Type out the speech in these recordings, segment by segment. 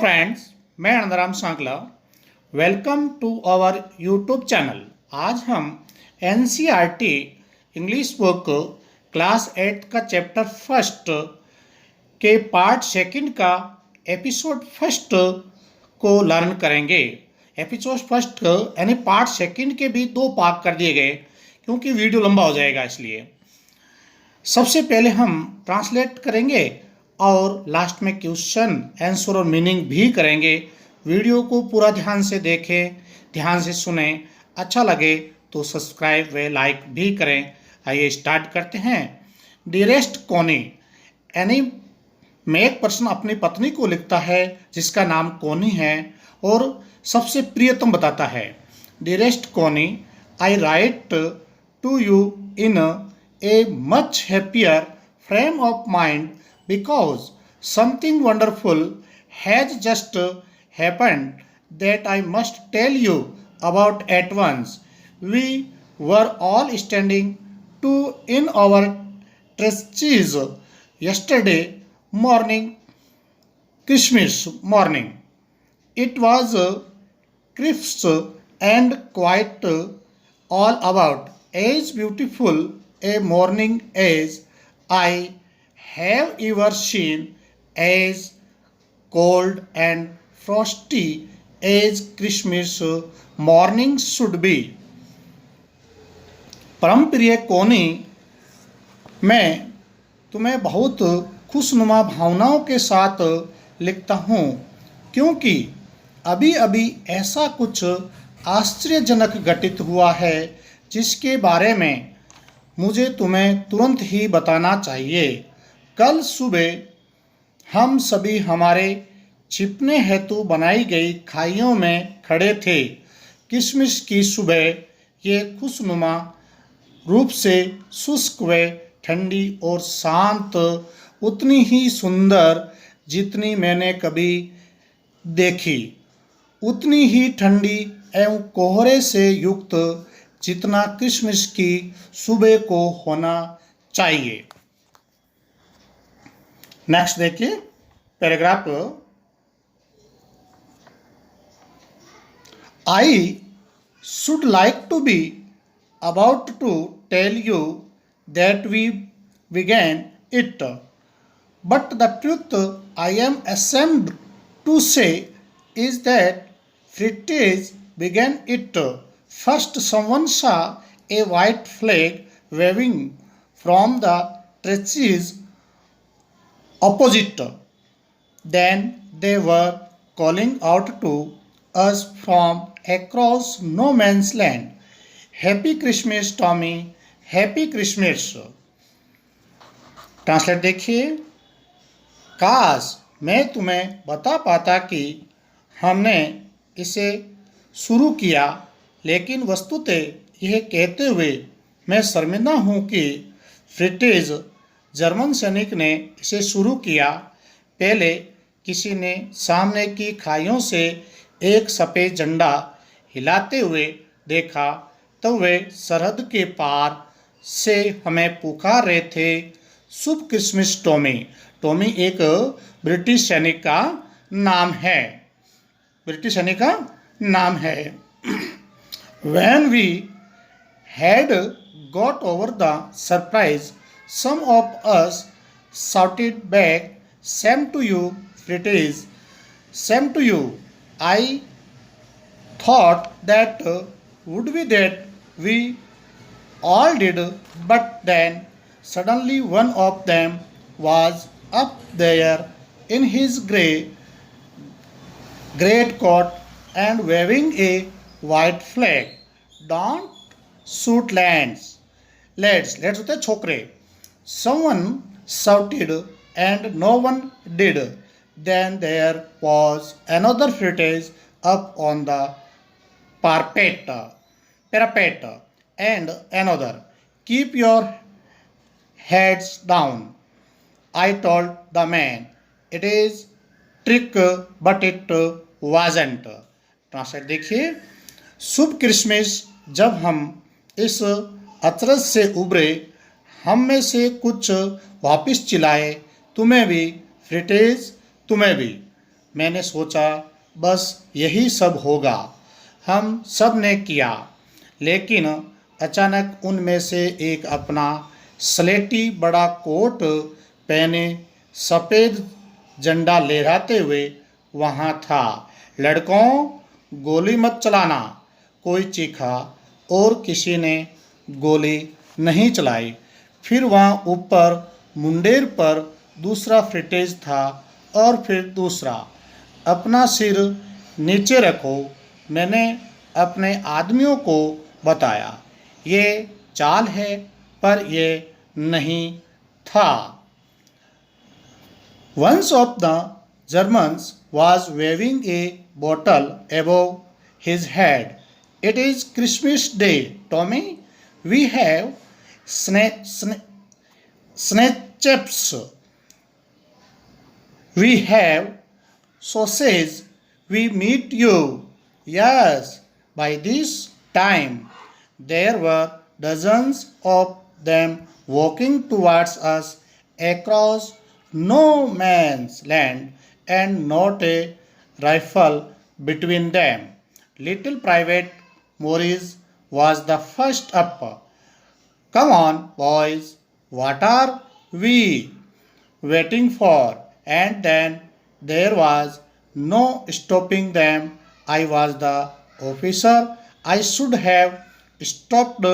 Friends, मैं Anandram Sankla. Welcome to our YouTube channel. आज हम एनसीईआरटी इंग्लिश बुक क्लास 8 का चैप्टर फर्स्ट के पार्ट सेकंड का एपिसोड फर्स्ट को लर्न करेंगे। एपिसोड फर्स्ट यानी पार्ट सेकंड के भी 2 पार्ट कर दिए गए क्योंकि वीडियो लंबा हो जाएगा, इसलिए सबसे पहले हम ट्रांसलेट करेंगे और लास्ट में क्वेश्चन आंसर और मीनिंग भी करेंगे। वीडियो को पूरा ध्यान से देखें, ध्यान से सुने। अच्छा लगे तो सब्सक्राइब व लाइक भी करें। आइए स्टार्ट करते हैं। डियरेस्ट कोनी, यानी मैं एक पर्सन अपनी पत्नी को लिखता है जिसका नाम कोनी है और सबसे प्रियतम बताता है। Dearest Connie, I write to you in a much happier frame of mind because something wonderful has just happened that I must tell you about at once. We were all standing in our trenches yesterday morning, Christmas morning. It was crisp and quite all about as beautiful a morning as I have ever seen, as cold and frosty as Christmas morning should be. परम प्रिय कोनी, मैं तुम्हें बहुत खुशनुमा भावनाओं के साथ लिखता हूँ क्योंकि अभी अभी ऐसा कुछ आश्चर्यजनक घटित हुआ है जिसके बारे में मुझे तुम्हें तुरंत ही बताना चाहिए। कल सुबह हम सभी हमारे छिपने हेतु बनाई गई खाइयों में खड़े थे। क्रिसमस की सुबह ये खुशनुमा रूप से शुष्क व ठंडी और शांत, उतनी ही सुंदर जितनी मैंने कभी देखी, उतनी ही ठंडी एवं कोहरे से युक्त जितना क्रिसमस की सुबह को होना चाहिए। नेक्स्ट देखिए paragraph. I should like to be about to tell you that we began it, but the truth I am ashamed to say is that Frittes began it. First someone saw a white flag waving from the trenches opposite. Then they were calling out to us from across no man's land, Happy Christmas Tommy, Happy Christmas. Translate देखिए। काश मैं तुम्हें बता पाता कि हमने इसे शुरू किया, लेकिन वस्तुतः यह कहते हुए मैं शर्मिंदा हूँ कि फ्रिटेज जर्मन सैनिक ने इसे शुरू किया। पहले किसी ने सामने की खाइयों से एक सफ़ेद झंडा हिलाते हुए देखा, तो वे सरहद के पार से हमें पुकार रहे थे, शुभ क्रिसमस टॉमी। टॉमी एक ब्रिटिश सैनिक का नाम है, ब्रिटिश सैनिक का नाम है। When we had got over the surprise, some of us shouted back, "Same to you, Frittes, same to you." I thought that would be that we all did, but then suddenly one of them was up there in his great coat and waving a white flag. Don't shoot lads होते हैं छोकरे। Someone shouted and no one did. Then there was another Frittes up on the parapet and another, "Keep your heads down." I told the man, "It is trick but it wasn't." Translate देखिए। शुभ Christmas. जब हम इस अचरज से उबरे, हम में से कुछ वापस चिल्लाए, तुम्हें भी फ्रिटेज, तुम्हें भी। मैंने सोचा बस यही सब होगा। हम सब ने किया, लेकिन अचानक उनमें से एक अपना स्लेटी बड़ा कोट पहने सफ़ेद झंडा लहराते हुए वहाँ था। लड़कों, गोली मत चलाना, कोई चीखा और किसी ने गोली नहीं चलाई। फिर वहाँ ऊपर मुंडेर पर दूसरा फ्रिटेज था और फिर दूसरा। अपना सिर नीचे रखो, मैंने अपने आदमियों को बताया। ये चाल है, पर ये नहीं था। One of the Germans was waving a bottle above his head. It is Christmas Day, Tommy. We have schnapps. We have sausage. We meet you. Yes, by this time there were dozens of them walking towards us across no man's land and not a rifle between them. Little Private Maurice was the first up. Come on, boys, what are we waiting for? And then there was no stopping them. I was the officer. I should have stopped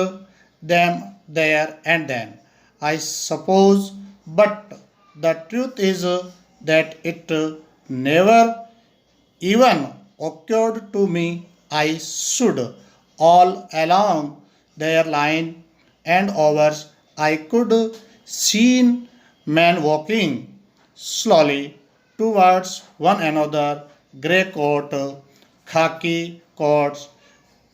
them there and then, I suppose, but the truth is that it never even occurred to me I should. All along their line and ours I could see men walking slowly towards one another, grey coat, khaki coats,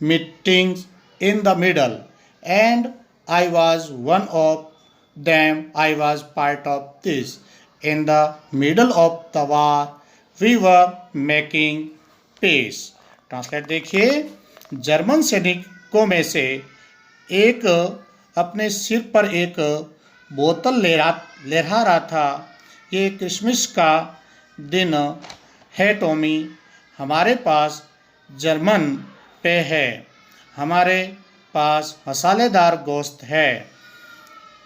meetings in the middle, and I was one of them. I was part of this. In the middle of the war, we were making peace. Translate देखिए। German सैनिकों में से एक अपने सिर पर एक बोतल लहरा रहा था। ये क्रिसमस का दिन है टॉमी। हमारे पास जर्मन पे है, हमारे पास मसालेदार गोश्त है,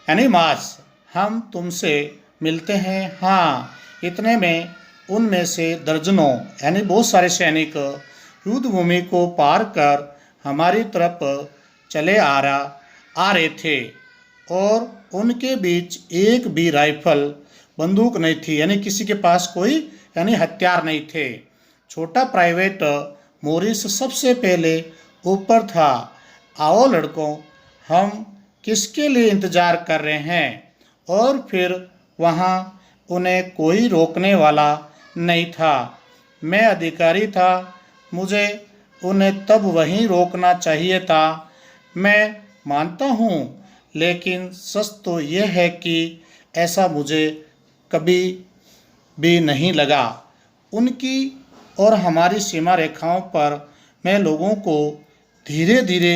यानी मांस। हम तुमसे मिलते हैं। हाँ, इतने में उनमें से दर्जनों यानी बहुत सारे सैनिक युद्ध भूमि को पार कर हमारी तरफ चले आ रहे थे और उनके बीच एक भी राइफल बंदूक नहीं थी, यानी किसी के पास कोई हथियार नहीं थे। छोटा प्राइवेट मोरिस सबसे पहले ऊपर था। आओ लड़कों, हम किसके लिए इंतज़ार कर रहे हैं? और फिर वहाँ उन्हें कोई रोकने वाला नहीं था। मैं अधिकारी था, मुझे उन्हें तब वहीं रोकना चाहिए था। मैं मानता हूँ, लेकिन सच तो यह है कि ऐसा मुझे कभी भी नहीं लगा। उनकी और हमारी सीमा रेखाओं पर मैं लोगों को धीरे धीरे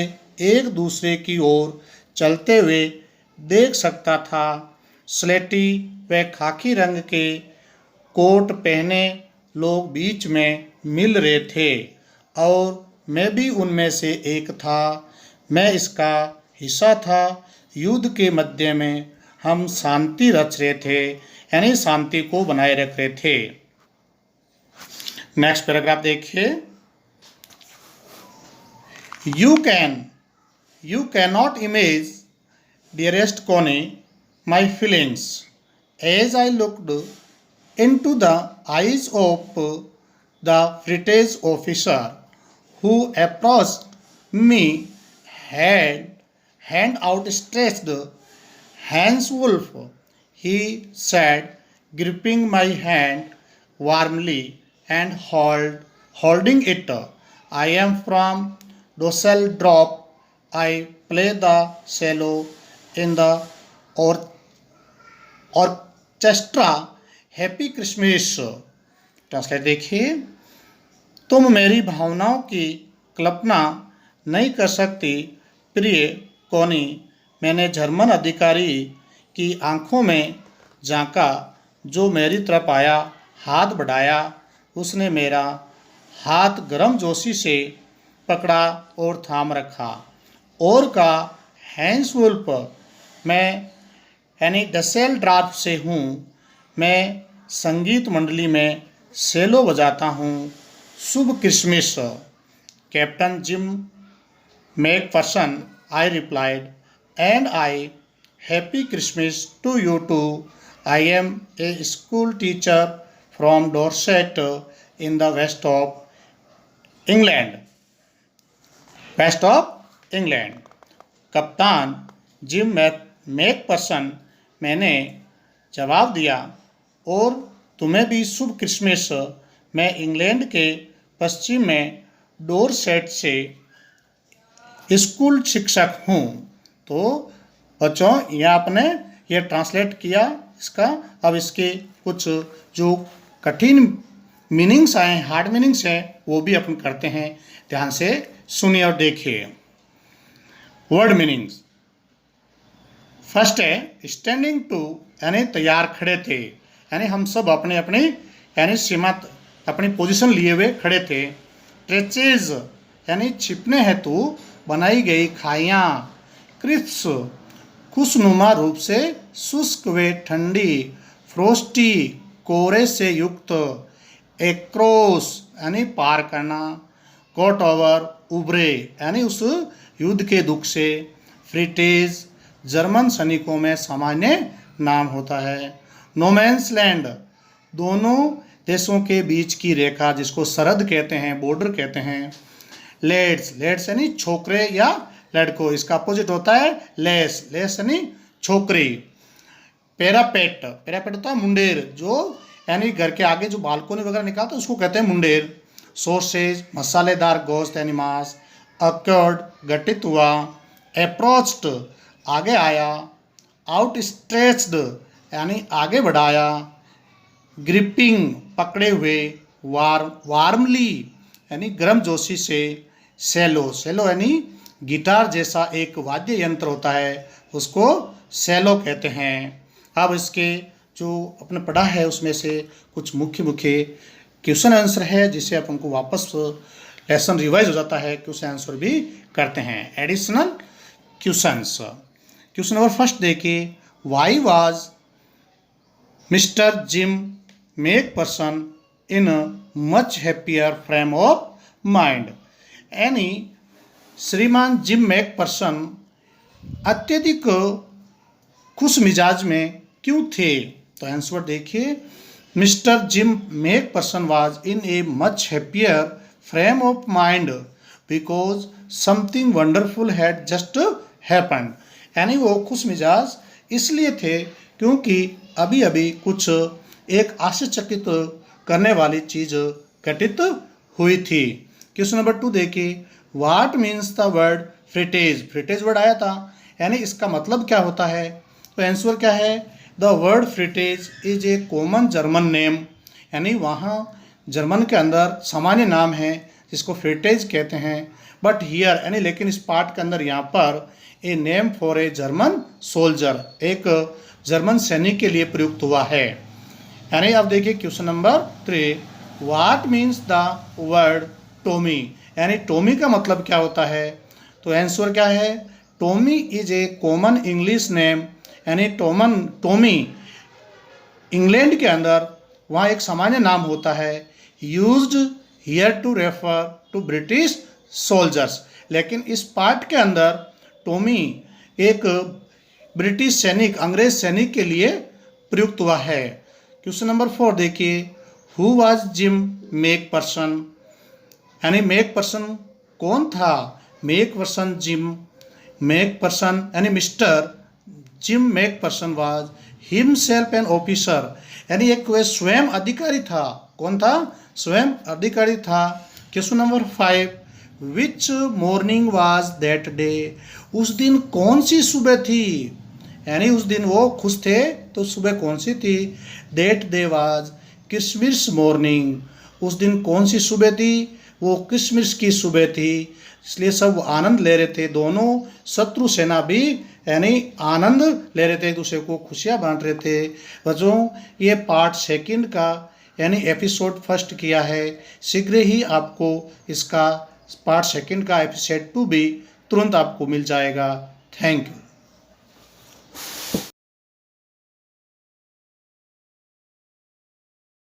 एक दूसरे की ओर चलते हुए देख सकता था। स्लेटी व खाकी रंग के कोट पहने लोग बीच में मिल रहे थे और मैं भी उनमें से एक था। मैं इसका हिस्सा था। युद्ध के मध्य में हम शांति रच रहे थे, यानी शांति को बनाए रख रहे थे। नेक्स्ट पैराग्राफ देखिए। You cannot imagine, dearest Connie, my feelings as I looked into the eyes of the British officer who approached me, hand outstretched. Hans Wolf, he said, gripping my hand warmly and holding it. I am from Dusseldorf. I play the cello in the orchestra. Happy Christmas. Translate देखिए। तुम मेरी भावनाओं की कल्पना नहीं कर सकती प्रिय कोनी। मैंने जर्मन अधिकारी की आंखों में झांका जो मेरी तरफ आया, हाथ बढ़ाया। उसने मेरा हाथ गर्मजोशी से पकड़ा और थाम रखा। और का हैंसवुल्फ, मैं यानी डसेलड्रार्फ से हूँ। मैं संगीत मंडली में सेलो बजाता हूँ। शुभ Christmas captain Jim McPherson, I replied, and I happy Christmas to you too. I am a school teacher from Dorset in the west of England. कप्तान जिम मैकफर्सन, मैंने जवाब दिया, और तुम्हें भी शुभ क्रिसमस। मैं इंग्लैंड के पश्चिम में डोरसेट से स्कूल शिक्षक हूँ। तो बच्चों, यह आपने ये ट्रांसलेट किया इसका। अब इसके कुछ जो कठिन मीनिंग्स आए, हार्ड मीनिंग्स हैं, वो भी अपन करते हैं। ध्यान से सुनिए और देखिए। Word meanings. फर्स्ट है स्टैंडिंग टू, यानी तैयार खड़े थे, यानी हम सब अपने अपनी यानी सीमा अपनी पोजीशन लिए हुए खड़े थे। ट्रेचेज, यानी छिपने हेतु बनाई गई खाइयाँ। क्रिप्स, खुशनुमा रूप से शुष्क व ठंडी। फ्रोस्टी, कोहरे से युक्त। एक्रोस, यानी पार करना। कॉट ओवर, उभरे, यानी उस युद्ध के दुख से। फ्रिटेज, जर्मन सैनिकों में सामान्य नाम होता है। नोमैंस लैंड, दोनों देशों के बीच की रेखा, जिसको सरहद कहते हैं, बॉर्डर कहते हैं। लेड्स, लेड्स यानी छोकरे या लड़कों, इसका अपोजिट होता है लेस, लेस यानी छोकरी। पैरापेट, पैरापेट होता है मुंडेर, जो यानी घर के आगे जो बालकोनी वगैरह निकालते हैं उसको कहते हैं मुंडेर। सॉसेज, मसालेदार गोश्त यानी मांस। अकर्ड, घटित हुआ। अप्रोच्ड, आगे आया। आउटस्ट्रेच्ड, यानी आगे बढ़ाया। ग्रिपिंग, पकड़े हुए। वार्मली, यानी गर्मजोशी से। सेलो, सेलो यानी गिटार जैसा एक वाद्य यंत्र होता है, उसको सेलो कहते हैं। अब इसके जो अपने पढ़ा है उसमें से कुछ मुख्य मुख्य क्वेश्चन आंसर है, जिससे अपन को वापस लेसन रिवाइज हो जाता है। क्वेश्चन आंसर भी करते हैं, additional questions. Question number first देखिए। Why was mister Jim McPherson in much happier frame of mind, यानी श्रीमान जिम मैकफर्सन अत्यधिक खुश मिजाज में क्यों थे। तो आंसर देखिए। Mister Jim Macpherson was in a much happier frame of mind because something wonderful had just happened, यानी वो खुश मिजाज इसलिए थे क्योंकि अभी अभी कुछ एक आश्चर्यचकित करने वाली चीज़ घटित हुई थी। क्वेश्चन नंबर 2 देखिए। What means the word Fritz, Fritz word आया था, यानी इसका मतलब क्या होता है। तो आंसर क्या है। The word Fritz is a common German name, यानी वहाँ जर्मन के अंदर सामान्य नाम है जिसको फ्रिटेज कहते हैं। बट हियर, यानी लेकिन इस पार्ट के अंदर यहाँ पर a name for a German soldier, एक जर्मन सैनिक के लिए प्रयुक्त हुआ है। यानी अब देखिए question number 3। What means the word Tommy, यानी टोमी का मतलब क्या होता है। तो आंसर क्या है। Tommy is a common English name, यानी टोमी इंग्लैंड के अंदर वहाँ एक सामान्य नाम होता है। Used here to refer to British soldiers, लेकिन इस पार्ट के अंदर टोमी एक ब्रिटिश सैनिक, अंग्रेज सैनिक के लिए प्रयुक्त हुआ है। क्वेश्चन नंबर 4 देखिए। हु वाज जिम मैकफर्सन, यानी मैकफर्सन कौन था। मैकफर्सन जिम मैकफर्सन, यानी mister Jim Macpherson was himself an officer, यानी एक वह स्वयं अधिकारी था। कौन था। स्वयं अधिकारी था। Question number 5। Which morning was that day, उस दिन कौन सी सुबह थी, यानी उस दिन वो खुश थे तो सुबह कौन सी थी। That day was Christmas morning, उस दिन कौन सी सुबह थी, वो क्रिसमस की सुबह थी, इसलिए सब आनंद ले रहे थे। दोनों शत्रु सेना भी यानी आनंद ले रहे थे, एक दूसरे को खुशियाँ बांट रहे थे। बच्चों, ये पार्ट सेकंड का यानी एपिसोड फर्स्ट किया है। शीघ्र ही आपको इसका पार्ट सेकंड का एपिसोड 2 भी तुरंत आपको मिल जाएगा। Thank you.